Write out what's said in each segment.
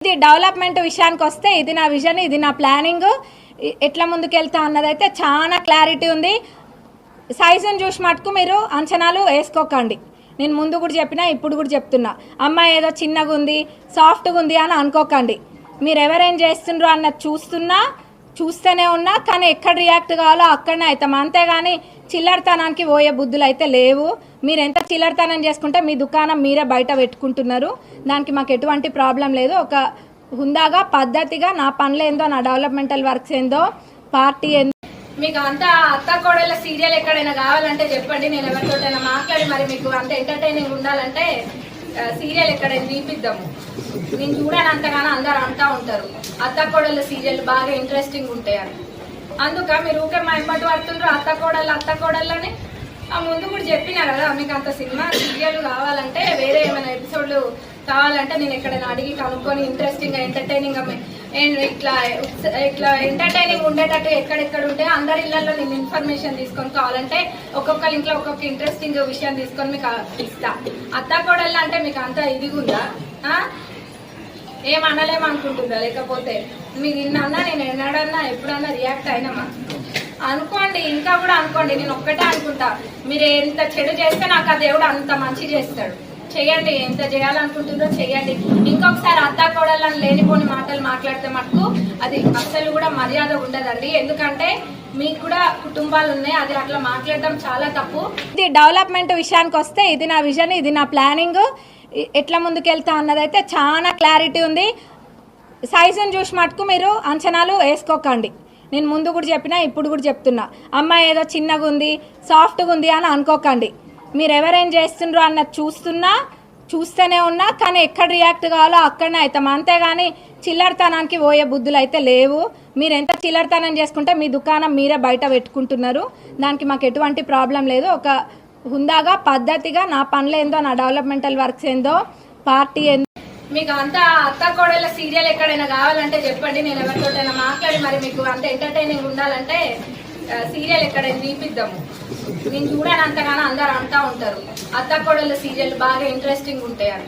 ఇది డెవలప్మెంట్ విషయానికి వస్తే ఇది నా విజన్, ఇది నా ప్లానింగ్. ఎట్లా ముందుకెళ్తా అన్నదైతే చాలా క్లారిటీ ఉంది. సైజుని చూసి మటుకు మీరు అంచనాలు వేసుకోకండి. నేను ముందు కూడా చెప్పినా, ఇప్పుడు కూడా చెప్తున్నా, అమ్మాయి ఏదో చిన్నగా ఉంది, సాఫ్ట్గా ఉంది అని అనుకోకండి. మీరు ఎవరేం చేస్తుండ్రో అన్నది చూస్తూనే ఉన్నా, కానీ ఎక్కడ రియాక్ట్ కావాలో అక్కడనే అవుతాం. అంతేగాని చిల్లరతనానికి పోయే బుద్ధులు అయితే లేవు. మీరు ఎంత చిల్లరతనం చేసుకుంటే మీ దుకాణం మీరే బయట పెట్టుకుంటున్నారు. దానికి మాకు ఎటువంటి ప్రాబ్లం లేదు. ఒక హుందాగా పద్ధతిగా నా పనులు ఏందో, నా డెవలప్మెంటల్ వర్క్స్ ఏందో, పార్టీ ఏందో. మీకు అంత అత్త కోడళ్ళ సీరియల్ ఎక్కడైనా కావాలంటే చెప్పండి, నేను ఎవరితోటైనా మాట్లాడి మరి మీకు అంత ఎంటర్టైనింగ్ ఉండాలంటే సీరియల్ ఎక్కడైనా తీపిద్దాము. నేను చూడని అంతగానో అందరు అంటా ఉంటారు అత్త కోడళ్ళ సీరియల్ బాగా ఇంట్రెస్టింగ్ ఉంటాయని. అందుక మీరు ఊకే మా ఎంబటి పడుతుండ్రు అత్త కోడళ్ళని. ఆ ముందు కూడా చెప్పినా కదా, మీకు అంత సినిమా సీరియల్ కావాలంటే, వేరే ఏమైనా ఎపిసోడ్లు కావాలంటే నేను ఎక్కడైనా అడిగి కనుక్కొని ఇంట్రెస్టింగ్ ఎంటర్టైనింగ్ ఇట్లా ఎంటర్టైనింగ్ ఉండేటట్టు ఎక్కడెక్కడ ఉంటే అందరి ఇళ్లలో నేను ఇన్ఫర్మేషన్ తీసుకొని, కావాలంటే ఒక్కొక్కరి ఇంట్లో ఒక్కొక్క ఇంట్రెస్టింగ్ విషయం తీసుకొని మీకు ఇస్తా. అత్త కోడళ్ళు అంటే మీకు అంత ఇదిగుందా? ఏమనలేమనుకుంటుందా? లేకపోతే మీరు ఇన్నన్నా నేను ఎన్నడన్నా ఎప్పుడన్నా రియాక్ట్ అయినామా? అనుకోండి, ఇంకా కూడా అనుకోండి. నేను ఒక్కటే అనుకుంటా, మీరు ఎంత చెడు చేస్తే నాకు ఆ దేవుడు అంత మంచి చేస్తాడు. చెయ్యండి, ఎంత చేయాలనుకుంటుందో చెయ్యండి. ఇంకొకసారి అత్తా కోడళ్ళని లేనిపోని మాటలు మాట్లాడితే మటుకు అది అస్సలు కూడా మర్యాద ఉండదండి. ఎందుకంటే మీకు కూడా కుటుంబాలు ఉన్నాయి, అది అట్లా మాట్లాడడం చాలా తప్పు. ఇది డెవలప్మెంట్ విషయానికి వస్తే ఇది నా విజన్, ఇది నా ప్లానింగ్. ఎట్లా ముందుకెళ్తా అన్నదైతే చాలా క్లారిటీ ఉంది. సైజుని చూసి మటుకు మీరు అంచనాలు వేసుకోకండి. నేను ముందు కూడా చెప్పినా, ఇప్పుడు కూడా చెప్తున్నా, అమ్మాయి ఏదో చిన్నగా ఉంది, సాఫ్ట్గా ఉంది అని అనుకోకండి. మీరు ఎవరేం చేస్తుండ్రో అన్నది చూస్తూనే ఉన్నా, కానీ ఎక్కడ రియాక్ట్ కావాలో అక్కడనే అవుతాం. అంతేగాని చిల్లరతనానికి పోయే బుద్ధులు అయితే లేవు. మీరు ఎంత చిల్లరతనం చేసుకుంటే మీ దుకాణం మీరే బయట పెట్టుకుంటున్నారు. దానికి మాకు ఎటువంటి ప్రాబ్లం లేదు. ఒక హుందాగా పద్ధతిగా నా పనులు ఏందో, నా డెవలప్మెంటల్ వర్క్స్ ఏందో, పార్టీ ఏందో. మీకు అంత అత్త కోడళ్ళ సీరియల్ ఎక్కడైనా కావాలంటే చెప్పండి, నేను ఎవరితోటైనా మాట్లాడి మరి మీకు అంత ఎంటర్టైనింగ్ ఉండాలంటే సీరియల్ ఎక్కడైనా తీపిద్దాము. నేను చూడని అంతగానో అందరు అంటా ఉంటారు అత్త కోడళ్ళ సీరియల్ బాగా ఇంట్రెస్టింగ్ ఉంటాయని.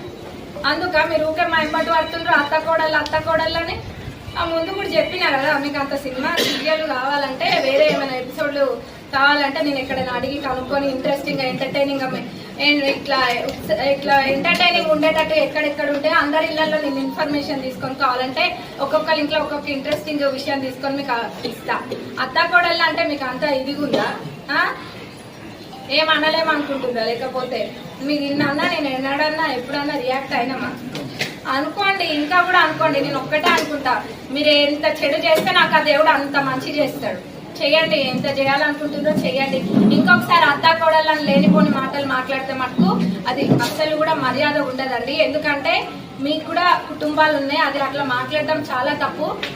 అందుక మీరు ఊకే మా ఎంబటి పడుతుండ్రు అత్త కోడళ్ళని. ఆ ముందు కూడా చెప్పినా కదా, మీకు అంత సినిమా సీరియల్ కావాలంటే, వేరే ఏమైనా ఎపిసోడ్లు కావాలంటే నేను ఎక్కడైనా అడిగి కనుక్కొని ఇంట్రెస్టింగ్ ఎంటర్టైనింగ్ ఇట్లా ఎంటర్టైనింగ్ ఉండేటట్టు ఎక్కడెక్కడ ఉంటే అందరి ఇళ్లలో నేను ఇన్ఫర్మేషన్ తీసుకొని, కావాలంటే ఒక్కొక్కరి ఇంట్లో ఒక్కొక్క ఇంట్రెస్టింగ్ విషయం తీసుకొని మీకు ఇస్తా. అత్త కోడళ్ళు అంటే మీకు అంత ఇదిగుందా? ఏమనలేమనుకుంటుందా? లేకపోతే మీరు ఇన్నన్నా నేను ఎన్నడన్నా ఎప్పుడన్నా రియాక్ట్ అయినామా? అనుకోండి, ఇంకా కూడా అనుకోండి. నేను ఒక్కటే అనుకుంటా, మీరు ఎంత చెడు చేస్తే నాకు ఆ దేవుడు అంత మంచి చేస్తాడు. చెయ్యండి, ఎంత చేయాలనుకుంటుందో చెయ్యండి. ఇంకొకసారి అత్తా కోడళ్ళని లేనిపోని మాటలు మాట్లాడితే మటుకు అది అస్సలు కూడా మర్యాద ఉండదండి. ఎందుకంటే మీకు కూడా కుటుంబాలు ఉన్నాయి, అది అట్లా మాట్లాడడం చాలా తప్పు.